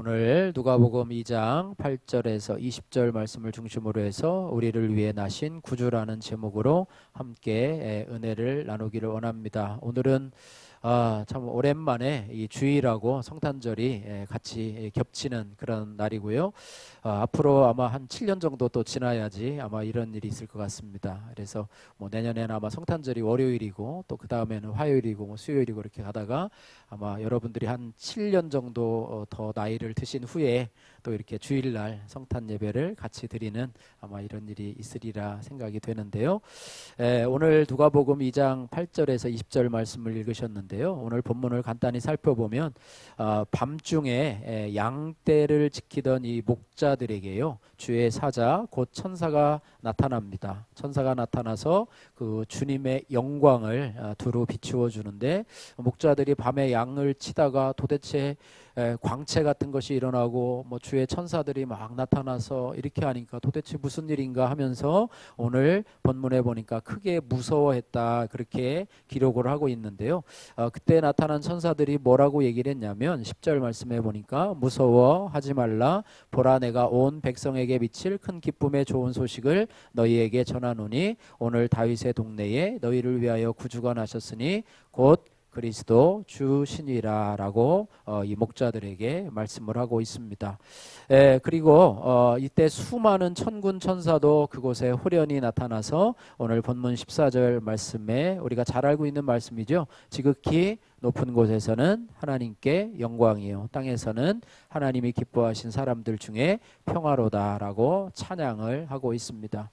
오늘 누가복음 2장 8절에서 20절 말씀을 중심으로 해서 우리를 위해 나신 구주라는 제목으로 함께 은혜를 나누기를 원합니다. 오늘은 참 오랜만에 이 주일하고 성탄절이 같이 겹치는 그런 날이고요. 앞으로 아마 한 7년 정도 또 지나야지 아마 이런 일이 있을 것 같습니다. 그래서 뭐 내년에는 아마 성탄절이 월요일이고 또 그 다음에는 화요일이고 뭐 수요일이고 이렇게 가다가 아마 여러분들이 한 7년 정도 더 나이를 드신 후에 또 이렇게 주일날 성탄 예배를 같이 드리는 아마 이런 일이 있으리라 생각이 되는데요. 오늘 누가복음 2장 8절에서 20절 말씀을 읽으셨는데요. 오늘 본문을 간단히 살펴보면 밤중에 양떼를 지키던 이 목자들에게요, 주의 사자 곧 천사가 나타납니다. 천사가 나타나서 그 주님의 영광을 두루 비추어 주는데, 목자들이 밤에 양을 치다가 도대체 광채 같은 것이 일어나고 뭐 주의 천사들이 막 나타나서 이렇게 하니까 도대체 무슨 일인가 하면서 오늘 본문에 보니까 크게 무서워했다, 그렇게 기록을 하고 있는데요. 그때 나타난 천사들이 뭐라고 얘기를 했냐면 10절 말씀에 보니까 무서워하지 말라, 보라 내가 온 백성에게 미칠 큰 기쁨의 좋은 소식을 너희에게 전하노니 오늘 다윗의 동네에 너희를 위하여 구주가 나셨으니 곧 그리스도 주시니라 라고 이 목자들에게 말씀을 하고 있습니다. 그리고 이때 수많은 천군 천사도 그곳에 호련히 나타나서 오늘 본문 14절 말씀에 우리가 잘 알고 있는 말씀이죠. 지극히 높은 곳에서는 하나님께 영광이요, 땅에서는 하나님이 기뻐하신 사람들 중에 평화로다라고 찬양을 하고 있습니다.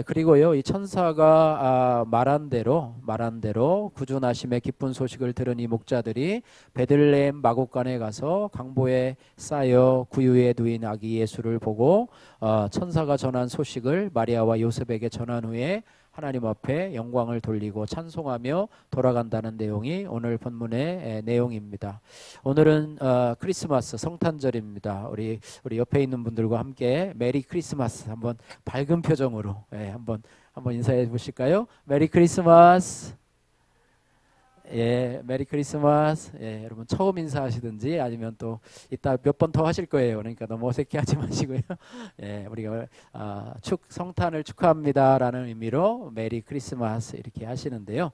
그리고요, 이 천사가 말한 대로 구주나심의 기쁜 소식을 들은 이 목자들이 베들레헴 마곡간에 가서 강보에 쌓여 구유에 누인 아기 예수를 보고 천사가 전한 소식을 마리아와 요셉에게 전한 후에 하나님 앞에 영광을 돌리고 찬송하며 돌아간다는 내용이 오늘 본문의 내용입니다. 오늘은 크리스마스 성탄절입니다. 우리 옆에 있는 분들과 함께 메리 크리스마스 한번 밝은 표정으로 한번 인사해 보실까요? 메리 크리스마스. 메리 크리스마스. 여러분 처음 인사하시든지 아니면 또 이따 몇 번 더 하실 거예요. 그러니까 너무 어색해하지 마시고요. 우리가 성탄을 축하합니다라는 의미로 메리 크리스마스 이렇게 하시는데요.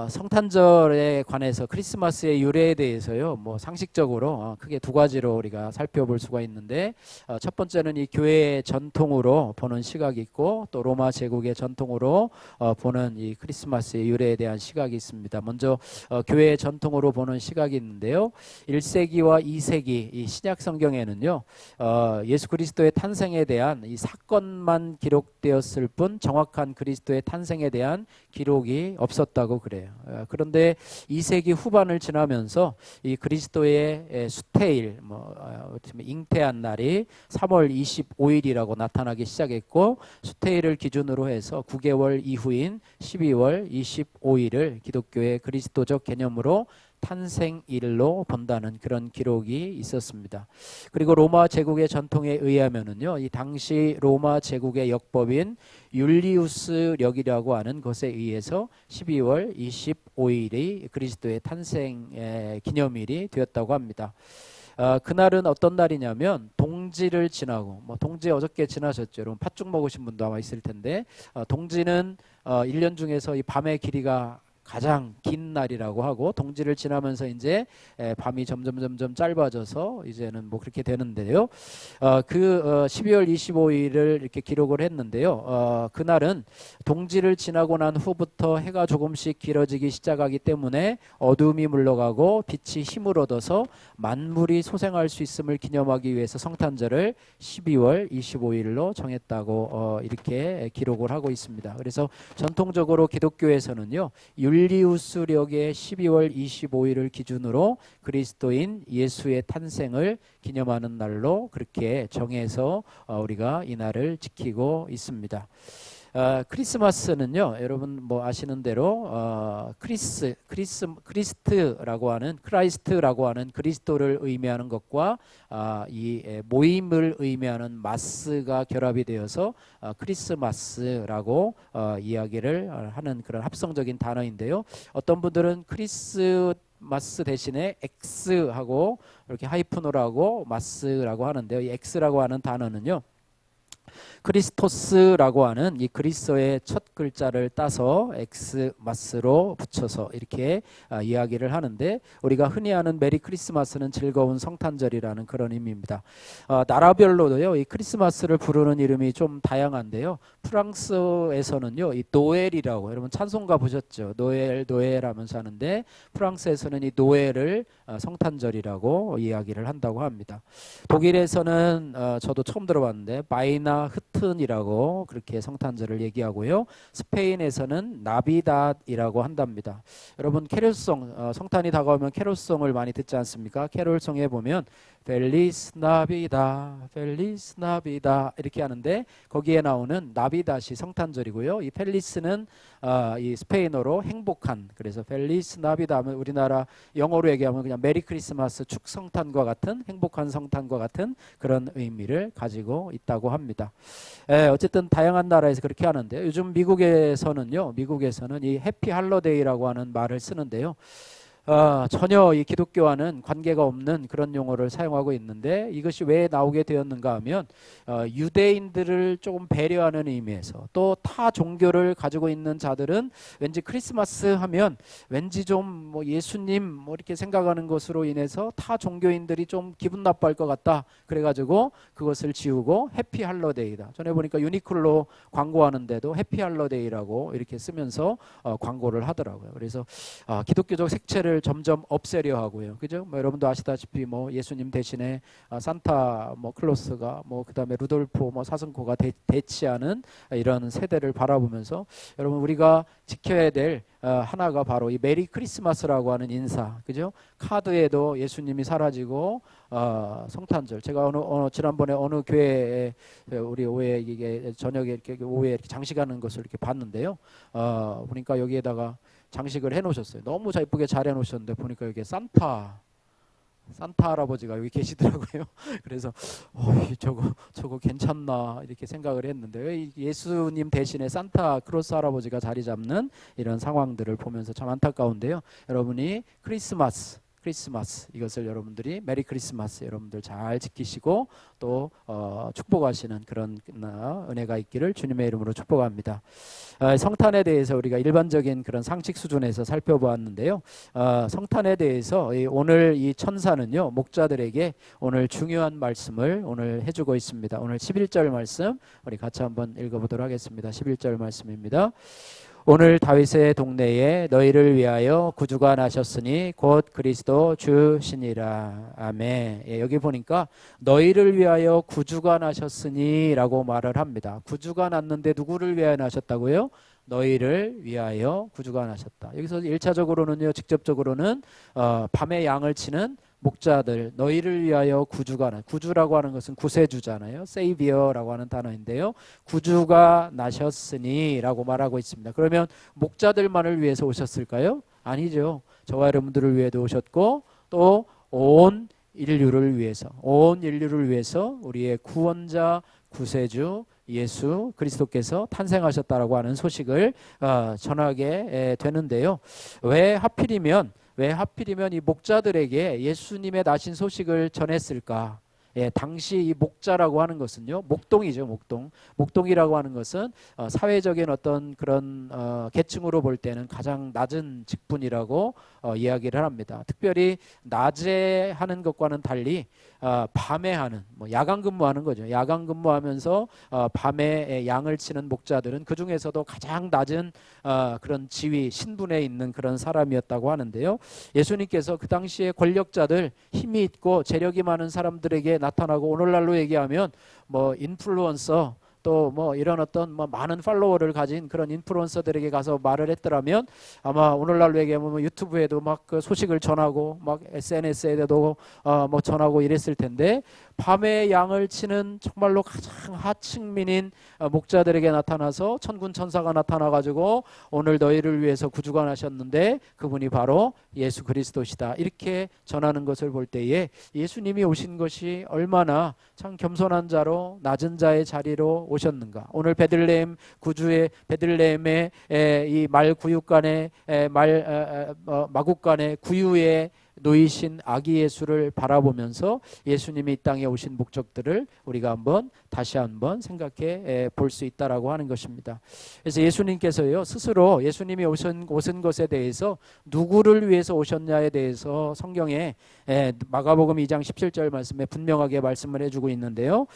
성탄절에 관해서 크리스마스의 유래에 대해서요, 뭐 상식적으로 크게 두 가지로 우리가 살펴볼 수가 있는데, 첫 번째는 이 교회의 전통으로 보는 시각이 있고, 또 로마 제국의 전통으로 보는 이 크리스마스의 유래에 대한 시각이 있습니다. 먼저 교회의 전통으로 보는 시각이 있는데요, 1세기와 2세기 이 신약 성경에는요, 예수 그리스도의 탄생에 대한 이 사건만 기록되었을 뿐 정확한 그리스도의 탄생에 대한 기록이 없었다고 그래요. 그런데 2세기 후반을 지나면서 이 그리스도의 수태일, 잉태한 날이 3월 25일이라고 나타나기 시작했고, 수태일을 기준으로 해서 9개월 이후인 12월 25일을 기독교의 그리스도적 개념으로 탄생일로 본다는 그런 기록이 있었습니다. 그리고 로마 제국의 전통에 의하면은요, 이 당시 로마 제국의 역법인 율리우스력이라고 하는 것에 의해서 12월 25일이 그리스도의 탄생 기념일이 되었다고 합니다. 그날은 어떤 날이냐면 동지를 지나고, 동지 어저께 지나셨죠. 여러분 팥죽 먹으신 분도 아마 있을 텐데, 동지는 1년 중에서 이 밤의 길이가 가장 긴 날이라고 하고, 동지를 지나면서 이제 밤이 점점 짧아져서 이제는 뭐 그렇게 되는데요. 12월 25일을 이렇게 기록을 했는데요. 그날은 동지를 지나고 난 후부터 해가 조금씩 길어지기 시작하기 때문에 어둠이 물러가고 빛이 힘을 얻어서 만물이 소생할 수 있음을 기념하기 위해서 성탄절을 12월 25일로 정했다고 이렇게 기록을 하고 있습니다. 그래서 전통적으로 기독교에서는요, 율리우스력의 12월 25일을 기준으로 그리스도인 예수의 탄생을 기념하는 날로 그렇게 정해서 우리가 이 날을 지키고 있습니다. 크리스마스는요, 여러분 뭐 아시는 대로 크리스트라고 하는 그리스도를 의미하는 것과 이 모임을 의미하는 마스가 결합이 되어서 크리스마스라고 이야기를 하는 그런 합성적인 단어인데요. 어떤 분들은 크리스마스 크리스마스 대신에 X하고 이렇게 하이픈으로 하고 마스라고 하는데요. 이 X라고 하는 단어는요, 크리스토스라고 하는 이 그리스어의 첫 글자를 따서 엑스마스로 붙여서 이렇게 이야기를 하는데, 우리가 흔히 하는 메리 크리스마스는 즐거운 성탄절이라는 그런 의미입니다. 나라별로도요, 이 크리스마스를 부르는 이름이 좀 다양한데요. 프랑스에서는요, 이 노엘이라고, 여러분 찬송가 보셨죠? 노엘 노엘 하면서 하는데, 프랑스에서는 이 노엘을 성탄절이라고 이야기를 한다고 합니다. 독일에서는 저도 처음 들어봤는데 바이나 흐튼이라고 그렇게 성탄절을 얘기하고요. 스페인에서는 나비닷이라고 한답니다. 여러분 캐롤송, 성탄이 다가오면 캐롤송을 많이 듣지 않습니까? 캐롤송에 보면 펠리스 나비다 펠리스 나비다 이렇게 하는데, 거기에 나오는 나비닷이 성탄절이고요. 이 펠리스는 이 스페인어로 행복한, 그래서 펠리스 나비다 하면 우리나라 영어로 얘기하면 그냥 메리 크리스마스, 축성탄과 같은, 행복한 성탄과 같은 그런 의미를 가지고 있다고 합니다. 어쨌든 다양한 나라에서 그렇게 하는데, 요즘 미국에서는요, 이 해피 할로데이라고 하는 말을 쓰는데요. 전혀 이 기독교와는 관계가 없는 그런 용어를 사용하고 있는데, 이것이 왜 나오게 되었는가 하면 유대인들을 조금 배려하는 의미에서, 또 타 종교를 가지고 있는 자들은 왠지 크리스마스 하면 왠지 좀 뭐 예수님 뭐 이렇게 생각하는 것으로 인해서 타 종교인들이 좀 기분 나빠할 것 같다, 그래가지고 그것을 지우고 해피 할로데이다. 전에 보니까 유니클로 광고하는데도 해피 할로데이라고 이렇게 쓰면서 광고를 하더라고요. 그래서 기독교적 색채를 점점 없애려 하고요. 그죠? 뭐 여러분도 아시다시피 뭐 예수님 대신에 산타 뭐 클로스가 뭐 그다음에 루돌프 뭐 사슴코가 대치하는 이런 세대를 바라보면서, 여러분 우리가 지켜야 될 하나가 바로 이 메리 크리스마스라고 하는 인사. 그죠? 카드에도 예수님이 사라지고 성탄절, 제가 지난번에 어느 교회에 우리 오후에 이게 저녁에 이렇게 오후에 이렇게 장식하는 것을 이렇게 봤는데요. 보니까 여기에다가 장식을 해놓으셨어요. 너무 예쁘게 잘 해놓으셨는데 보니까 여기에 산타 할아버지가 여기 계시더라고요. 그래서 저거 괜찮나 이렇게 생각을 했는데, 왜 예수님 대신에 산타 크로스 할아버지가 자리 잡는 이런 상황들을 보면서 참 안타까운데요. 여러분이 크리스마스 이것을 여러분들이 메리 크리스마스 여러분들 잘 지키시고 또 축복하시는 그런 은혜가 있기를 주님의 이름으로 축복합니다. 성탄에 대해서 우리가 일반적인 그런 상식 수준에서 살펴보았는데요. 성탄에 대해서 오늘 이 천사는요, 목자들에게 오늘 중요한 말씀을 오늘 해주고 있습니다. 오늘 11절 말씀 우리 같이 한번 읽어보도록 하겠습니다. 11절 말씀입니다. 오늘 다윗의 동네에 너희를 위하여 구주가 나셨으니 곧 그리스도 주시니라. 아멘. 여기 보니까 너희를 위하여 구주가 나셨으니 라고 말을 합니다. 구주가 났는데 누구를 위하여 나셨다고요? 너희를 위하여 구주가 나셨다. 여기서 1차적으로는요, 직접적으로는 밤에 양을 치는 목자들, 너희를 위하여 구주라고 하는 것은 구세주잖아요. Savior라고 하는 단어인데요. 구주가 나셨으니 라고 말하고 있습니다. 그러면 목자들만을 위해서 오셨을까요? 아니죠. 저와 여러분들을 위해도 오셨고, 또 온 인류를 위해서 우리의 구원자, 구세주 예수 그리스도께서 탄생하셨다라고 하는 소식을 전하게 되는데요. 왜 하필이면 이 목자들에게 예수님의 나신 소식을 전했을까? 당시 이 목자라고 하는 것은요, 목동이죠, 목동이라고 하는 것은 사회적인 어떤 그런 계층으로 볼 때는 가장 낮은 직분이라고 이야기를 합니다. 특별히 낮에 하는 것과는 달리 밤에 하는, 뭐 야간 근무하는 거죠. 야간 근무하면서 밤에 양을 치는 목자들은 그 중에서도 가장 낮은 그런 지위, 신분에 있는 그런 사람이었다고 하는데요. 예수님께서 그 당시에 권력자들, 힘이 있고 재력이 많은 사람들에게 나타나고, 오늘날로 얘기하면 뭐 인플루언서, 또 뭐 이런 어떤 뭐 많은 팔로워를 가진 그런 인플루언서들에게 가서 말을 했더라면, 아마 오늘날로 얘기하면 뭐 유튜브에도 막 그 소식을 전하고 막 SNS에도 뭐 전하고 이랬을 텐데, 밤에 양을 치는 정말로 가장 하층민인 목자들에게 나타나서 천군 천사가 나타나 가지고 오늘 너희를 위해서 구주가 나셨는데 그분이 바로 예수 그리스도시다, 이렇게 전하는 것을 볼 때에 예수님이 오신 것이 얼마나 참 겸손한 자로 낮은 자의 자리로 오셨는가? 오늘 베들레헴 구주의 베들레헴의 이 말 구육간의 마국간의 구유에 놓이신 아기 예수를 바라보면서 예수님이 이 땅에 오신 목적들을 우리가 다시 한번 생각해 볼 수 있다라고 하는 것입니다. 그래서 예수님께서요 스스로 예수님이 오신 것에 대해서 누구를 위해서 오셨냐에 대해서 성경에 마가복음 2장 17절 말씀에 분명하게 말씀을 해주고 있는데요.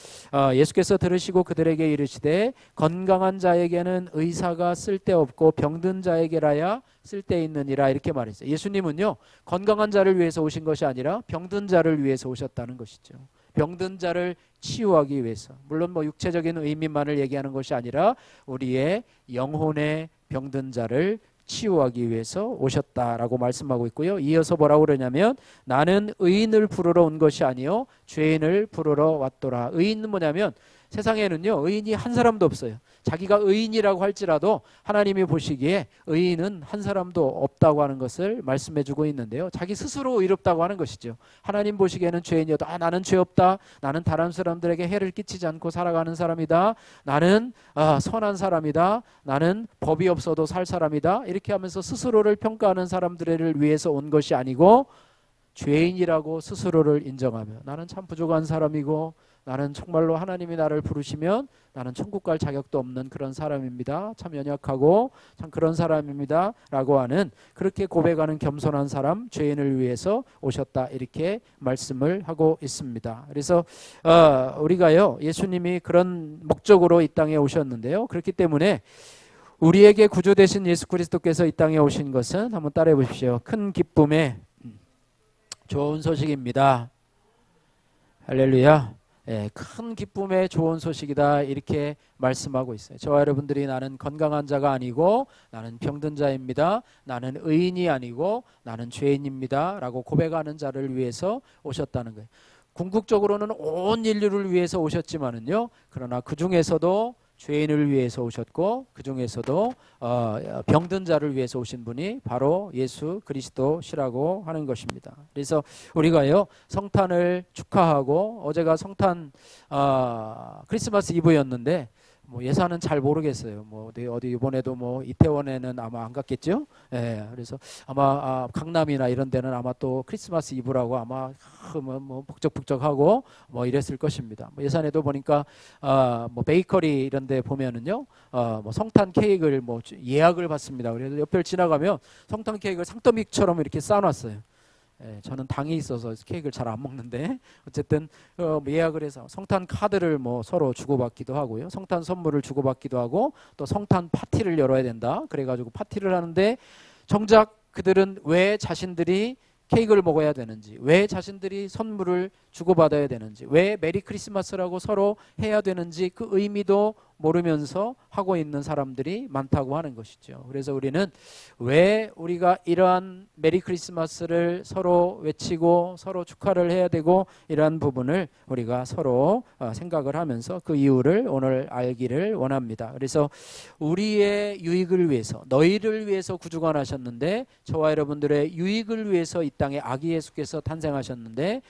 예수께서 들으시고 그들에게 이르시되 건강한 자에게는 의사가 쓸데없고 병든 자에게라야 쓸데있느니라 이렇게 말했어요. 예수님은요 건강한 자를 위해서 오신 것이 아니라 병든 자를 위해서 오셨다는 것이죠. 병든 자를 치유하기 위해서. 물론 육체적인 의미만을 얘기하는 것이 아니라 우리의 영혼의 병든 자를 치유하기 위해서 오셨다라고 말씀하고 있고요. 이어서 뭐라고 그러냐면 나는 의인을 부르러 온 것이 아니요 죄인을 부르러 왔더라. 의인은 뭐냐면 세상에는요 의인이 한 사람도 없어요. 자기가 의인이라고 할지라도 하나님이 보시기에 의인은 한 사람도 없다고 하는 것을 말씀해 주고 있는데요. 자기 스스로 의롭다고 하는 것이죠. 하나님 보시기에는 죄인이어도 나는 죄 없다. 나는 다른 사람들에게 해를 끼치지 않고 살아가는 사람이다. 나는 선한 사람이다. 나는 법이 없어도 살 사람이다. 이렇게 하면서 스스로를 평가하는 사람들을 위해서 온 것이 아니고 죄인이라고 스스로를 인정하며 나는 참 부족한 사람이고 나는 정말로 하나님이 나를 부르시면 나는 천국 갈 자격도 없는 그런 사람입니다. 참 연약하고 참 그런 사람입니다. 라고 하는 그렇게 고백하는 겸손한 사람 죄인을 위해서 오셨다 이렇게 말씀을 하고 있습니다. 그래서 우리가요 예수님이 그런 목적으로 이 땅에 오셨는데요. 그렇기 때문에 우리에게 구주 되신 예수 그리스도께서 이 땅에 오신 것은 한번 따라해 보십시오. 큰 기쁨의 좋은 소식입니다. 할렐루야. 큰 기쁨의 좋은 소식이다 이렇게 말씀하고 있어요. 저와 여러분들이 나는 건강한 자가 아니고 나는 병든 자입니다. 나는 의인이 아니고 나는 죄인입니다. 라고 고백하는 자를 위해서 오셨다는 거예요. 궁극적으로는 온 인류를 위해서 오셨지만은요. 그러나 그 중에서도 죄인을 위해서 오셨고 그 중에서도 병든 자를 위해서 오신 분이 바로 예수 그리스도시라고 하는 것입니다. 그래서 우리가요 성탄을 축하하고 어제가 성탄 크리스마스 이브였는데 예산은 잘 모르겠어요. 어디 이번에도 이태원에는 아마 안 갔겠죠. 그래서 아마 강남이나 이런 데는 아마 또 크리스마스 이브라고 아마 북적북적하고 이랬을 것입니다. 예산에도 보니까 베이커리 이런 데 보면은요 성탄 케이크를 예약을 받습니다. 그래서 옆을 지나가면 성탄 케이크를 상더미처럼 이렇게 쌓아놨어요. 저는 당이 있어서 케이크를 잘 안 먹는데 어쨌든 예약을 해서 성탄 카드를 서로 주고받기도 하고요. 성탄 선물을 주고받기도 하고 또 성탄 파티를 열어야 된다. 그래가지고 파티를 하는데 정작 그들은 왜 자신들이 케이크를 먹어야 되는지, 왜 자신들이 선물을 주고받아야 되는지, 왜 메리 크리스마스라고 서로 해야 되는지 그 의미도 모르면서 하고 있는 사람들이 많다고 하는 것이죠. 그래서 우리는 왜 우리가 이러한 메리 크리스마스를 서로 외치고 서로 축하를 해야 되고 이러한 부분을 우리가 서로 생각을 하면서 그 이유를 오늘 알기를 원합니다. 그래서 우리의 유익을 위해서 너희를 위해서 구주가 나셨는데 저와 여러분들의 유익을 위해서 이 땅에 아기 예수께서 탄생하셨는데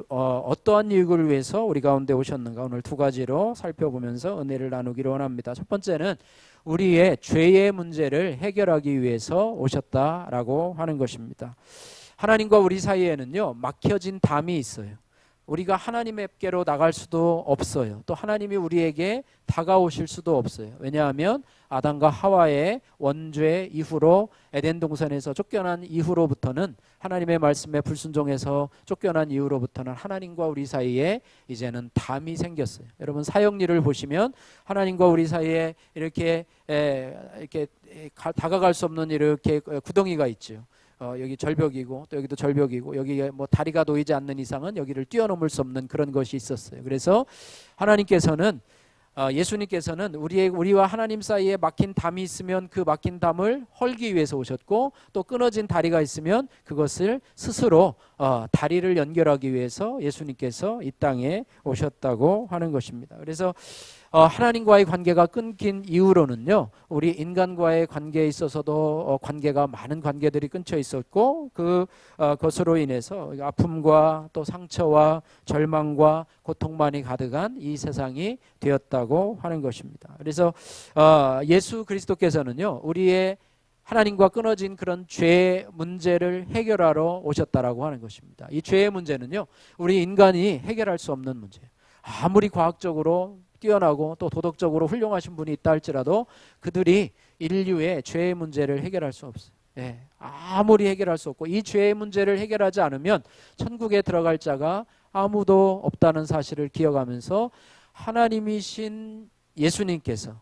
어떠한 유익을 위해서 우리 가운데 오셨는가 오늘 두 가지로 살펴보면서 은혜를 나누기를 원합니다. 첫 번째는 우리의 죄의 문제를 해결하기 위해서 오셨다라고 하는 것입니다. 하나님과 우리 사이에는요 막혀진 담이 있어요. 우리가 하나님께로 나갈 수도 없어요. 또 하나님이 우리에게 다가오실 수도 없어요. 왜냐하면 아담과 하와의 원죄 이후로 에덴 동산에서 쫓겨난 이후로부터는 하나님의 말씀에 불순종해서 쫓겨난 이후로부터는 하나님과 우리 사이에 이제는 담이 생겼어요. 여러분 사역일을 보시면 하나님과 우리 사이에 이렇게 다가갈 수 없는 이렇게 구덩이가 있죠. 여기 절벽이고 또 여기도 절벽이고 여기에 다리가 놓이지 않는 이상은 여기를 뛰어넘을 수 없는 그런 것이 있었어요. 그래서 하나님께서는 예수님께서는 우리와 하나님 사이에 막힌 담이 있으면 그 막힌 담을 헐기 위해서 오셨고 또 끊어진 다리가 있으면 그것을 스스로 다리를 연결하기 위해서 예수님께서 이 땅에 오셨다고 하는 것입니다. 그래서 하나님과의 관계가 끊긴 이후로는요, 우리 인간과의 관계에 있어서도 관계가 많은 관계들이 끊겨 있었고, 그것으로 인해서 아픔과 또 상처와 절망과 고통만이 가득한 이 세상이 되었다고 하는 것입니다. 그래서 예수 그리스도께서는요, 우리의 하나님과 끊어진 그런 죄의 문제를 해결하러 오셨다라고 하는 것입니다. 이 죄의 문제는요, 우리 인간이 해결할 수 없는 문제예요. 아무리 과학적으로 뛰어나고 또 도덕적으로 훌륭하신 분이 있다 할지라도 그들이 인류의 죄의 문제를 해결할 수 없어요. 예, 아무리 해결할 수 없고, 이 죄의 문제를 해결하지 않으면 천국에 들어갈 자가 아무도 없다는 사실을 기억하면서 하나님이신 예수님께서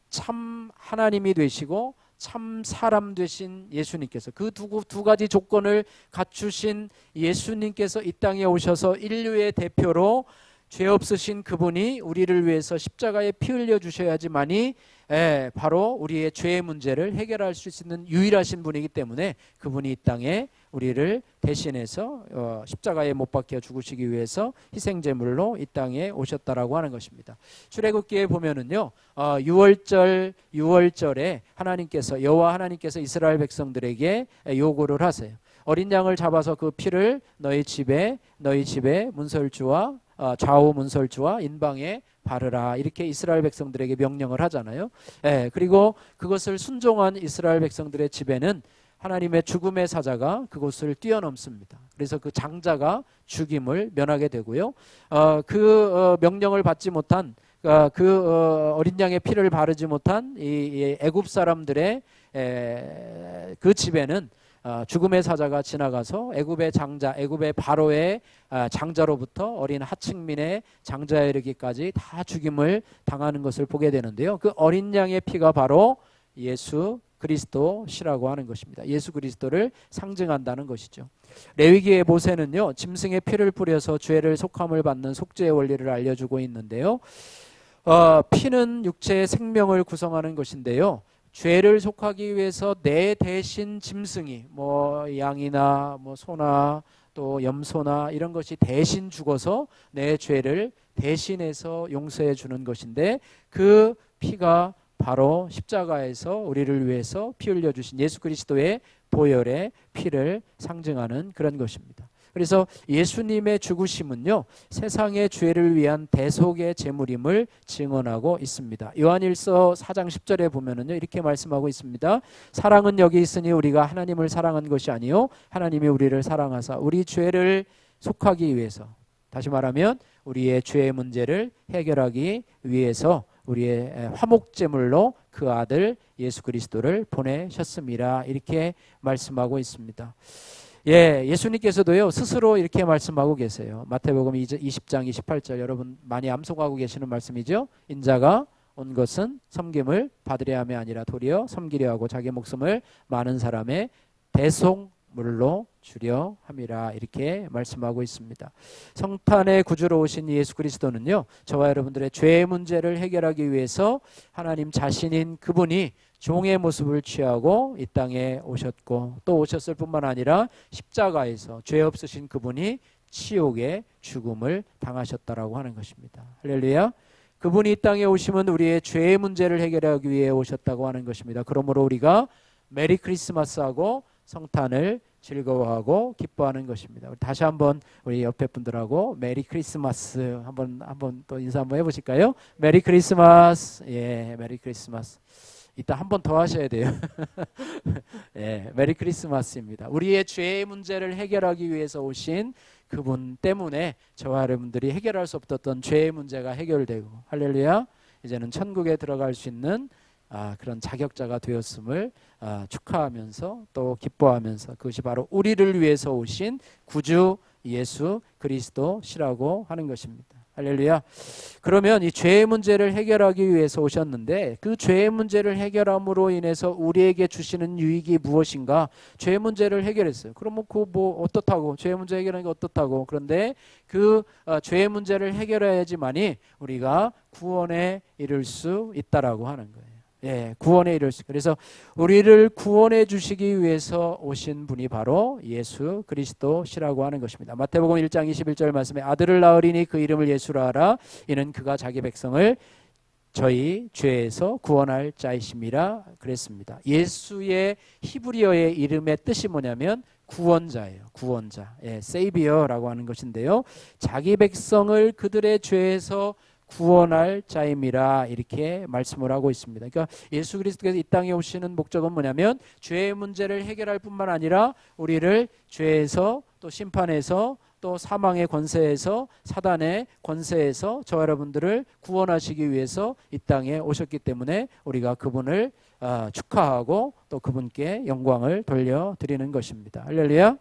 참 하나님이 되시고 참 사람 되신 예수님께서, 그 두 가지 조건을 갖추신 예수님께서 이 땅에 오셔서 인류의 대표로 죄 없으신 그분이 우리를 위해서 십자가에 피 흘려 주셔야지만이 바로 우리의 죄의 문제를 해결할 수 있는 유일하신 분이기 때문에, 그분이 이 땅에 우리를 대신해서 십자가에 못 박혀 죽으시기 위해서 희생제물로 이 땅에 오셨다라고 하는 것입니다. 출애굽기에 보면은요, 6월절에 하나님께서, 여호와 하나님께서 이스라엘 백성들에게 요구를 하세요. 어린 양을 잡아서 그 피를 너희 집에 문설주와 좌우 문설주와 인방에 바르라, 이렇게 이스라엘 백성들에게 명령을 하잖아요. 그리고 그것을 순종한 이스라엘 백성들의 집에는 하나님의 죽음의 사자가 그곳을 뛰어넘습니다. 그래서 그 장자가 죽임을 면하게 되고요. 명령을 받지 못한, 어린 양의 피를 바르지 못한 이 애굽 사람들의 그 집에는 죽음의 사자가 지나가서 애굽의 장자, 애굽의 바로의 장자로부터 어린 하층민의 장자에 이르기까지 다 죽임을 당하는 것을 보게 되는데요. 그 어린 양의 피가 바로 예수 그리스도시라고 하는 것입니다. 예수 그리스도를 상징한다는 것이죠. 레위기의 모세는요, 짐승의 피를 뿌려서 죄를 속함을 받는 속죄의 원리를 알려주고 있는데요. 피는 육체의 생명을 구성하는 것인데요, 죄를 속하기 위해서 내 대신 짐승이, 양이나 소나 또 염소나 이런 것이 대신 죽어서 내 죄를 대신해서 용서해 주는 것인데, 그 피가 바로 십자가에서 우리를 위해서 피 흘려 주신 예수 그리스도의 보혈의 피를 상징하는 그런 것입니다. 그래서 예수님의 죽으심은요, 세상의 죄를 위한 대속의 제물임을 증언하고 있습니다. 요한일서 4장 10절에 보면은요, 이렇게 말씀하고 있습니다. 사랑은 여기 있으니 우리가 하나님을 사랑한 것이 아니요 하나님이 우리를 사랑하사 우리 죄를 속하기 위해서, 다시 말하면 우리의 죄의 문제를 해결하기 위해서 우리의 화목제물로 그 아들 예수 그리스도를 보내셨습니다. 이렇게 말씀하고 있습니다. 예수님께서도요, 스스로 이렇게 말씀하고 계세요. 마태복음 20장 28절, 여러분 많이 암송하고 계시는 말씀이죠. 인자가 온 것은 섬김을 받으려 함이 아니라 도리어 섬기려 하고 자기 목숨을 많은 사람의 대속물로 주려 함이라, 이렇게 말씀하고 있습니다. 성탄의 구주로 오신 예수 그리스도는요, 저와 여러분들의 죄의 문제를 해결하기 위해서 하나님 자신인 그분이 종의 모습을 취하고 이 땅에 오셨고, 또 오셨을 뿐만 아니라 십자가에서 죄 없으신 그분이 치욕의 죽음을 당하셨다라고 하는 것입니다. 할렐루야. 그분이 이 땅에 오시면 우리의 죄의 문제를 해결하기 위해 오셨다고 하는 것입니다. 그러므로 우리가 메리 크리스마스하고 성탄을 즐거워하고 기뻐하는 것입니다. 다시 한번 우리 옆에 분들하고 메리 크리스마스 한번 또 인사 한번 해보실까요? 메리 크리스마스. 메리 크리스마스. 이따 한 번 더 하셔야 돼요. 메리 크리스마스입니다. 우리의 죄의 문제를 해결하기 위해서 오신 그분 때문에 저와 여러분들이 해결할 수 없었던 죄의 문제가 해결되고, 할렐루야, 이제는 천국에 들어갈 수 있는 그런 자격자가 되었음을 축하하면서 또 기뻐하면서, 그것이 바로 우리를 위해서 오신 구주 예수 그리스도시라고 하는 것입니다. 할렐루야. 그러면 이 죄의 문제를 해결하기 위해서 오셨는데, 그 죄의 문제를 해결함으로 인해서 우리에게 주시는 유익이 무엇인가? 죄의 문제를 해결했어요. 그러면 어떻다고? 죄의 문제 해결하는 게 어떻다고? 그런데 그 죄의 문제를 해결해야지만이 우리가 구원에 이를 수 있다라고 하는 거예요. 예, 구원에 이를 수. 그래서 우리를 구원해 주시기 위해서 오신 분이 바로 예수 그리스도시라고 하는 것입니다. 마태복음 1장 21절 말씀에 아들을 낳으리니 그 이름을 예수라 하라. 이는 그가 자기 백성을 저희 죄에서 구원할 자이심이라 그랬습니다. 예수의 히브리어의 이름의 뜻이 뭐냐면 구원자예요. 구원자. 예, 세이비어라고 하는 것인데요. 자기 백성을 그들의 죄에서 구원할 자임이라 이렇게 말씀을 하고 있습니다. 그러니까 예수 그리스도께서 이 땅에 오시는 목적은 뭐냐면 죄의 문제를 해결할 뿐만 아니라 우리를 죄에서 또 심판에서 또 사망의 권세에서 사단의 권세에서 저 여러분들을 구원하시기 위해서 이 땅에 오셨기 때문에 우리가 그분을 축하하고 또 그분께 영광을 돌려드리는 것입니다. 할렐루야.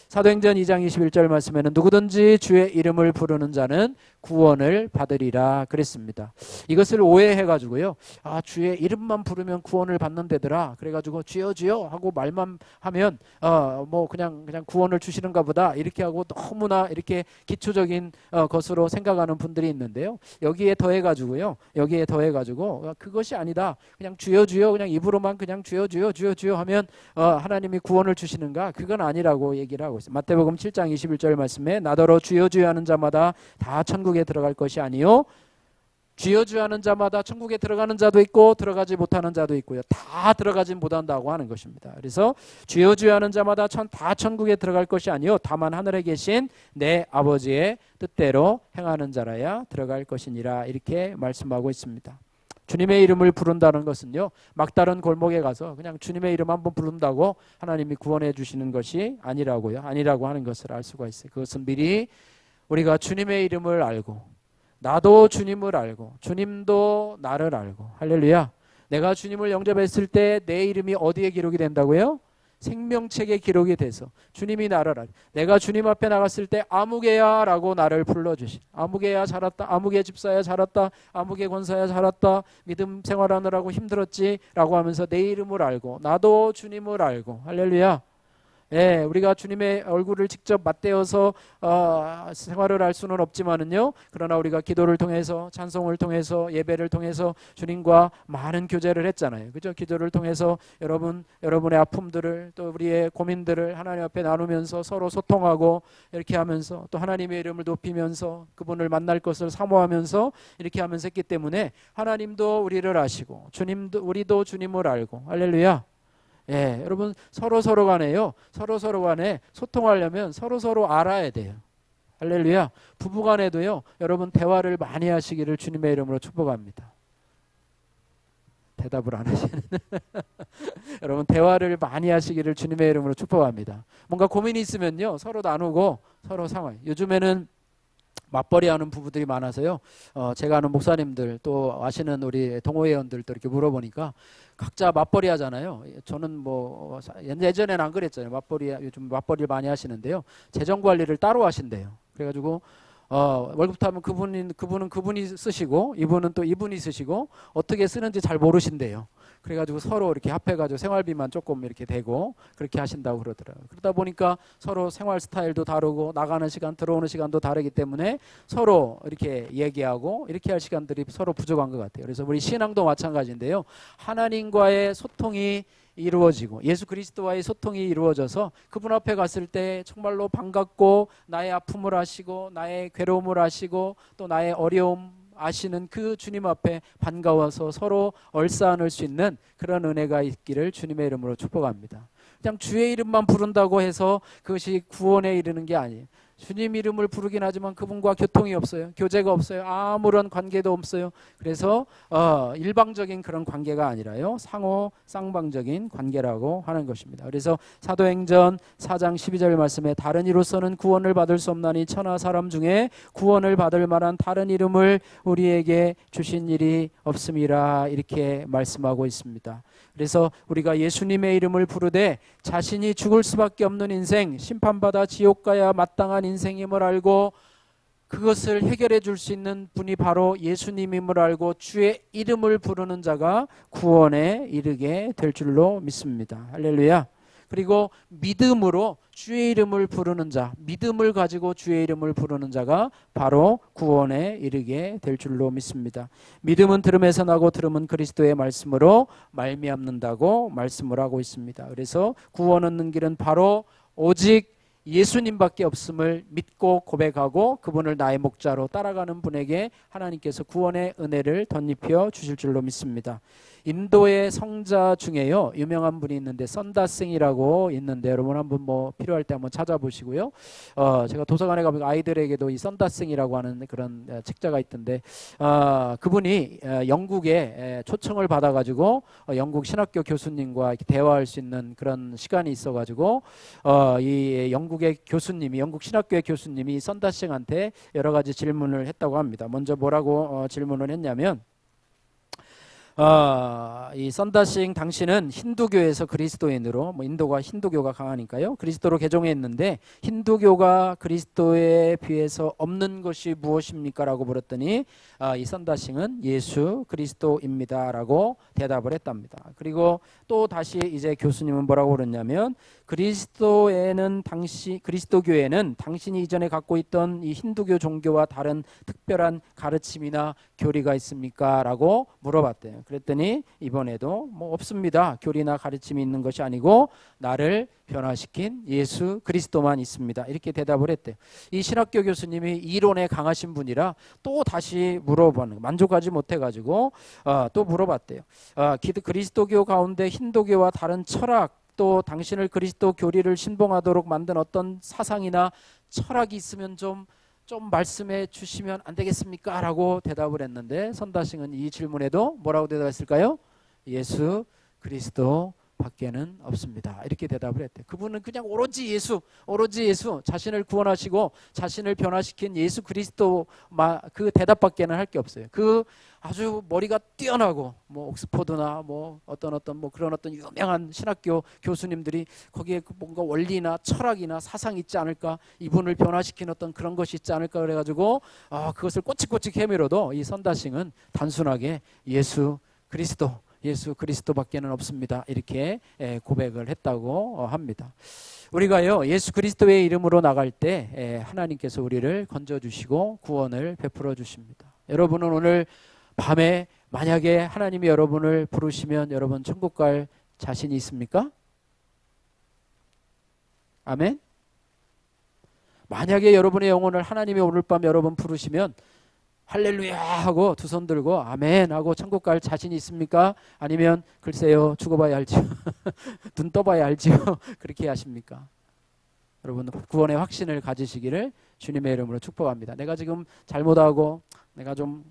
사도행전 2장 21절 말씀에는 누구든지 주의 이름을 부르는 자는 구원을 받으리라 그랬습니다. 이것을 오해해가지고요. 주의 이름만 부르면 구원을 받는데더라. 그래가지고 주여 주여 하고 말만 하면 뭐 그냥 구원을 주시는가 보다 이렇게 하고 너무나 이렇게 기초적인 것으로 생각하는 분들이 있는데요. 여기에 더해가지고 그것이 아니다. 그냥 주여 주여 그냥 입으로만 그냥 주여 주여 주여 주여 하면 하나님이 구원을 주시는가? 그건 아니라고 얘기를 하고 있습니다. 마태복음 7장 21절 말씀에 나더러 주여 주여 하는 자마다 다 천국에 들어갈 것이 아니요 주여 주여 하는 자마다 천국에 들어가는 자도 있고 들어가지 못하는 자도 있고요. 다 들어가지 못한다고 하는 것입니다. 그래서 주여 주여 하는 자마다 다 천국에 들어갈 것이 아니요 다만 하늘에 계신 내 아버지의 뜻대로 행하는 자라야 들어갈 것이니라 이렇게 말씀하고 있습니다. 주님의 이름을 부른다는 것은요 막다른 골목에 가서 그냥 주님의 이름 한번 부른다고 하나님이 구원해 주시는 것이 아니라고 하는 것을 알 수가 있어요. 그것은 미리 우리가 주님의 이름을 알고 나도 주님을 알고 주님도 나를 알고 할렐루야. 내가 주님을 영접했을 때 내 이름이 어디에 기록이 된다고요? 생명책에 기록이 돼서 주님이 나를 알고 내가 주님 앞에 나갔을 때 아무개야 라고 나를 불러주신 아무개야 잘했다 아무개 집사야 잘했다 아무개 권사야 잘했다 믿음 생활하느라고 힘들었지 라고 하면서 내 이름을 알고 나도 주님을 알고 할렐루야. 예, 우리가 주님의 얼굴을 직접 맞대어서 생활을 할 수는 없지만은요. 그러나 우리가 기도를 통해서 찬송을 통해서 예배를 통해서 주님과 많은 교제를 했잖아요. 그죠? 기도를 통해서 여러분의 아픔들을 또 우리의 고민들을 하나님 앞에 나누면서 서로 소통하고 이렇게 하면서 또 하나님의 이름을 높이면서 그분을 만날 것을 사모하면서 이렇게 하면서 했기 때문에 하나님도 우리를 아시고 우리도 주님을 알고 할렐루야. 예, 여러분 서로 간에 소통하려면 서로 알아야 돼요. 할렐루야. 부부간에도요. 여러분 대화를 많이 하시기를 주님의 이름으로 축복합니다. 대답을 안 하시는 여러분 대화를 많이 하시기를 주님의 이름으로 축복합니다. 뭔가 고민이 있으면요. 서로 나누고 서로 상황. 요즘에는 맞벌이 하는 부부들이 많아서요. 제가 아는 목사님들 또 아시는 우리 동호회원들도 이렇게 물어보니까 각자 맞벌이 하잖아요. 저는 뭐 예전에는 안 그랬잖아요. 요즘 맞벌이를 많이 하시는데요. 재정 관리를 따로 하신대요. 그래가지고 월급 타면 그분은 그분이 쓰시고 이분은 또 이분이 쓰시고 어떻게 쓰는지 잘 모르신대요. 그래가지고 서로 이렇게 합해가지고 생활비만 조금 이렇게 대고 그렇게 하신다고 그러더라고요. 그러다 보니까 서로 생활 스타일도 다르고 나가는 시간 들어오는 시간도 다르기 때문에 서로 이렇게 얘기하고 이렇게 할 시간들이 서로 부족한 것 같아요. 그래서 우리 신앙도 마찬가지인데요. 하나님과의 소통이 이루어지고 예수 그리스도와의 소통이 이루어져서 그분 앞에 갔을 때 정말로 반갑고 나의 아픔을 아시고 나의 괴로움을 아시고 또 나의 어려움 아시는 그 주님 앞에 반가워서 서로 얼싸안을 수 있는 그런 은혜가 있기를 주님의 이름으로 축복합니다. 그냥 주의 이름만 부른다고 해서 그것이 구원에 이르는 게 아니에요. 주님 이름을 부르긴 하지만 그분과 교통이 없어요. 교제가 없어요. 아무런 관계도 없어요. 그래서 일방적인 그런 관계가 아니라요. 상호 쌍방적인 관계라고 하는 것입니다. 그래서 사도행전 4장 12절 말씀에 다른 이로서는 구원을 받을 수 없나니 천하 사람 중에 구원을 받을 만한 다른 이름을 우리에게 주신 일이 없음이라 이렇게 말씀하고 있습니다. 그래서 우리가 예수님의 이름을 부르되 자신이 죽을 수밖에 없는 인생, 심판받아 지옥 가야 마땅한 인생임을 알고 그것을 해결해 줄 수 있는 분이 바로 예수님임을 알고 주의 이름을 부르는 자가 구원에 이르게 될 줄로 믿습니다. 할렐루야. 그리고 믿음으로 주의 이름을 부르는 자, 믿음을 가지고 주의 이름을 부르는 자가 바로 구원에 이르게 될 줄로 믿습니다. 믿음은 들음에서 나고 들음은 그리스도의 말씀으로 말미암는다고 말씀을 하고 있습니다. 그래서 구원 얻는 길은 바로 오직 예수님밖에 없음을 믿고 고백하고 그분을 나의 목자로 따라가는 분에게 하나님께서 구원의 은혜를 덧입혀 주실 줄로 믿습니다. 인도의 성자 중에요 유명한 분이 있는데 선다싱이라고 있는데 여러분 한번 뭐 필요할 때 한번 찾아보시고요. 제가 도서관에 가면 아이들에게도 이 선다싱이라고 하는 그런 책자가 있던데 그분이 영국에 초청을 받아가지고 영국 신학교 교수님과 이렇게 대화할 수 있는 그런 시간이 있어가지고 이 영국의 교수님이 영국 신학교의 교수님이 선다싱한테 여러 가지 질문을 했다고 합니다. 먼저 뭐라고 질문을 했냐면 이 선다싱 당신은 힌두교에서 그리스도인으로 뭐 인도가 힌두교가 강하니까요 그리스도로 개종했는데 힌두교가 그리스도에 비해서 없는 것이 무엇입니까? 라고 물었더니 이 선다싱은 예수 그리스도입니다 라고 대답을 했답니다. 그리고 또 다시 이제 교수님은 뭐라고 그랬냐면 그리스도교에는 당신이 이전에 갖고 있던 이 힌두교 종교와 다른 특별한 가르침이나 교리가 있습니까? 라고 물어봤대요. 그랬더니 이번에도 뭐 없습니다. 교리나 가르침이 있는 것이 아니고 나를 변화시킨 예수 그리스도만 있습니다. 이렇게 대답을 했대요. 이 신학교 교수님이 이론에 강하신 분이라 또 다시 물어보는 만족하지 못해가지고 또 물어봤대요. 그리스도교 가운데 힌두교와 다른 철학 또 당신을 그리스도 교리를 신봉하도록 만든 어떤 사상이나 철학이 있으면 좀 말씀해 주시면 안 되겠습니까? 라고 대답을 했는데 선다싱은 이 질문에도 뭐라고 대답했을까요? 예수 그리스도 밖에는 없습니다. 이렇게 대답을 했대요. 그분은 그냥 오로지 예수 자신을 구원하시고 자신을 변화시킨 예수 그리스도 그 대답밖에는 할 게 없어요. 그 아주 머리가 뛰어나고 뭐 옥스퍼드나 뭐 어떤 뭐 그런 어떤 유명한 신학교 교수님들이 거기에 뭔가 원리나 철학이나 사상이 있지 않을까, 이분을 변화시킨 어떤 그런 것이 있지 않을까 그래가지고 그것을 꼬치꼬치 캐밀어도 이 선다싱은 단순하게 예수 그리스도밖에는 없습니다. 이렇게 고백을 했다고 합니다. 우리가요 예수 그리스도의 이름으로 나갈 때 하나님께서 우리를 건져주시고 구원을 베풀어 주십니다. 여러분은 오늘 밤에 만약에 하나님이 여러분을 부르시면 여러분 천국 갈 자신이 있습니까? 아멘. 만약에 여러분의 영혼을 하나님이 오늘 밤 여러분 부르시면 할렐루야 하고 두 손 들고 아멘 하고 천국 갈 자신이 있습니까? 아니면 글쎄요 죽어봐야 알지요 눈 떠봐야 알지요 그렇게 하십니까? 여러분 구원의 확신을 가지시기를 주님의 이름으로 축복합니다. 내가 지금 잘못하고 내가 좀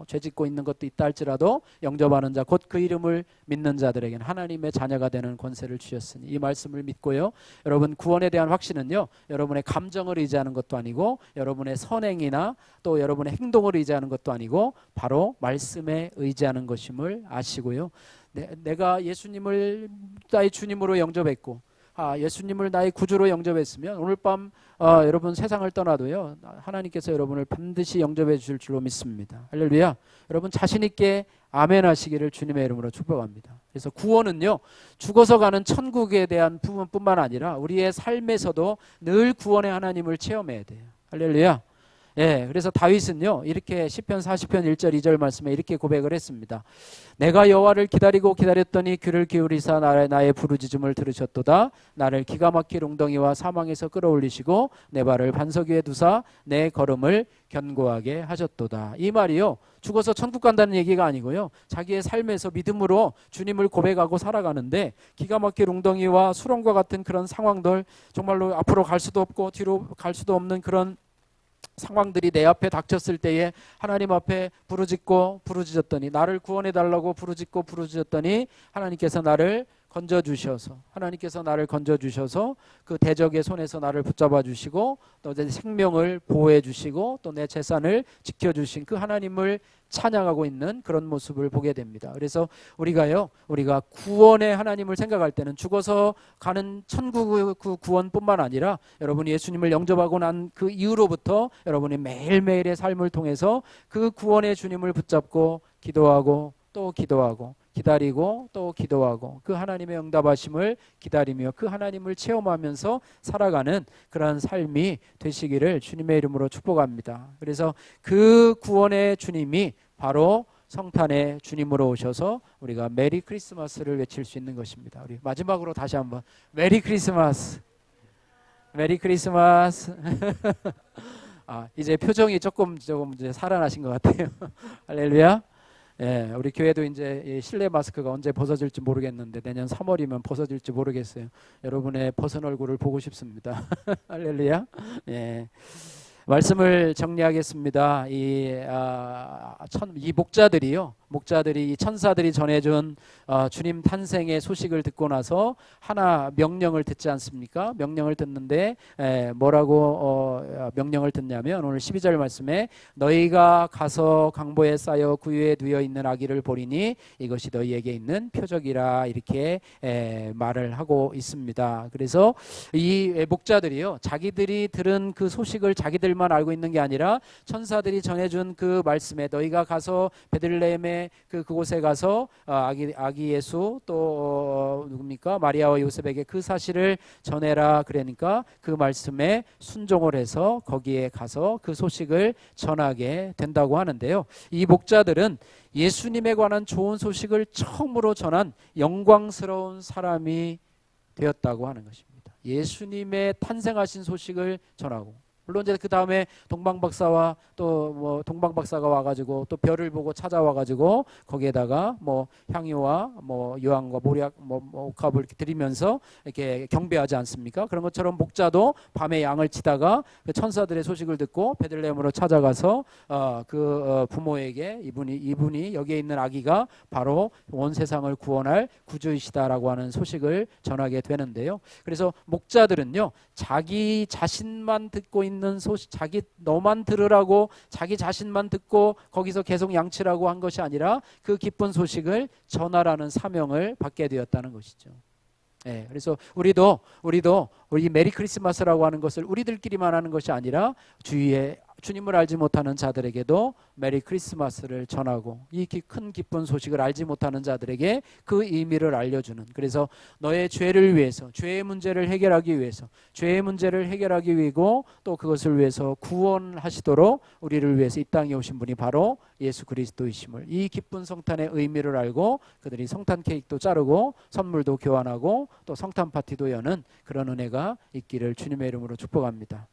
죄 짓고 있는 것도 있다 할지라도 영접하는 자 곧 그 이름을 믿는 자들에게는 하나님의 자녀가 되는 권세를 주셨으니 이 말씀을 믿고요. 여러분 구원에 대한 확신은요 여러분의 감정을 의지하는 것도 아니고 여러분의 선행이나 또 여러분의 행동을 의지하는 것도 아니고 바로 말씀에 의지하는 것임을 아시고요. 내가 예수님을 나의 주님으로 영접했고 예수님을 나의 구주로 영접했으면 오늘 밤 여러분 세상을 떠나도요 하나님께서 여러분을 반드시 영접해 주실 줄로 믿습니다. 할렐루야. 여러분 자신 있게 아멘 하시기를 주님의 이름으로 축복합니다. 그래서 구원은요 죽어서 가는 천국에 대한 부분뿐만 아니라 우리의 삶에서도 늘 구원의 하나님을 체험해야 돼요. 할렐루야. 그래서 다윗은요 이렇게 시편 40편 1절 2절 말씀에 이렇게 고백을 했습니다. 내가 여호와를 기다렸더니 귀를 기울이사 나의 부르짖음을 들으셨도다. 나를 기가 막힐 웅덩이와 사망에서 끌어올리시고 내 발을 반석 위에 두사 내 걸음을 견고하게 하셨도다. 이 말이요 죽어서 천국 간다는 얘기가 아니고요 자기의 삶에서 믿음으로 주님을 고백하고 살아가는데 기가 막힐 웅덩이와 수렁과 같은 그런 상황들, 정말로 앞으로 갈 수도 없고 뒤로 갈 수도 없는 그런 상황들이 내 앞에 닥쳤을 때에 하나님 앞에 부르짖었더니 나를 구원해 달라고 부르짖었더니 하나님께서 나를 건져주셔서 그 대적의 손에서 나를 붙잡아 주시고 또 내 생명을 보호해 주시고 또 내 재산을 지켜주신 그 하나님을 찬양하고 있는 그런 모습을 보게 됩니다. 그래서 우리가 구원의 하나님을 생각할 때는 죽어서 가는 천국 그 구원뿐만 아니라 여러분이 예수님을 영접하고 난 그 이후로부터 여러분이 매일매일의 삶을 통해서 그 구원의 주님을 붙잡고 기도하고 또 기도하고 기다리고 또 기도하고 그 하나님의 응답하심을 기다리며 그 하나님을 체험하면서 살아가는 그런 삶이 되시기를 주님의 이름으로 축복합니다. 그래서 그 구원의 주님이 바로 성탄의 주님으로 오셔서 우리가 메리 크리스마스를 외칠 수 있는 것입니다. 우리 마지막으로 다시 한번 메리 크리스마스, 메리 크리스마스. 이제 표정이 조금 이제 살아나신 것 같아요. 할렐루야. 예, 우리 교회도 이제 실내 마스크가 언제 벗어질지 모르겠는데 내년 3월이면 벗어질지 모르겠어요. 여러분의 벗은 얼굴을 보고 싶습니다. 할렐루야. 예. 말씀을 정리하겠습니다. 이 목자들이요. 목자들이 이 천사들이 전해준 주님 탄생의 소식을 듣고 나서 하나 명령을 듣지 않습니까? 명령을 듣는데 뭐라고 명령을 듣냐면 오늘 12절 말씀에 너희가 가서 강보에 쌓여 구유에 누워 있는 아기를 보리니 이것이 너희에게 있는 표적이라 이렇게 말을 하고 있습니다. 그래서 이 목자들이요. 자기들이 들은 그 소식을 자기들만 알고 있는 게 아니라 천사들이 전해준 그 말씀에 너희가 가서 베들레헴의 그곳에 가서 아기 예수 또 누굽니까 마리아와 요셉에게 그 사실을 전해라 그러니까 그 말씀에 순종을 해서 거기에 가서 그 소식을 전하게 된다고 하는데요. 이 목자들은 예수님에 관한 좋은 소식을 처음으로 전한 영광스러운 사람이 되었다고 하는 것입니다. 예수님의 탄생하신 소식을 전하고 물론 이제 그 다음에 동방박사와 또 뭐 동방박사가 와가지고 또 별을 보고 찾아와가지고 거기에다가 뭐 향유와 뭐 유황과 모략 뭐 옥합을 이렇게 드리면서 이렇게 경배하지 않습니까? 그런 것처럼 목자도 밤에 양을 치다가 그 천사들의 소식을 듣고 베들레헴으로 찾아가서 부모에게 이분이 여기에 있는 아기가 바로 온 세상을 구원할 구주이시다라고 하는 소식을 전하게 되는데요. 그래서 목자들은요 자기 자신만 듣고 있는 소식, 너만 들으라고 자기 자신만 듣고 거기서 계속 양치라고 한 것이 아니라 그 기쁜 소식을 전하라는 사명을 받게 되었다는 것이죠. 예, 그래서 우리도 우리 메리 크리스마스라고 하는 것을 우리들끼리만 하는 것이 아니라 주위에 주님을 알지 못하는 자들에게도 메리 크리스마스를 전하고 이 큰 기쁜 소식을 알지 못하는 자들에게 그 의미를 알려주는 그래서 너의 죄를 위해서 죄의 문제를 해결하기 위해서 또 그것을 위해서 구원하시도록 우리를 위해서 이 땅에 오신 분이 바로 예수 그리스도이심을 이 기쁜 성탄의 의미를 알고 그들이 성탄 케이크도 자르고 선물도 교환하고 또 성탄 파티도 여는 그런 은혜가 있기를 주님의 이름으로 축복합니다.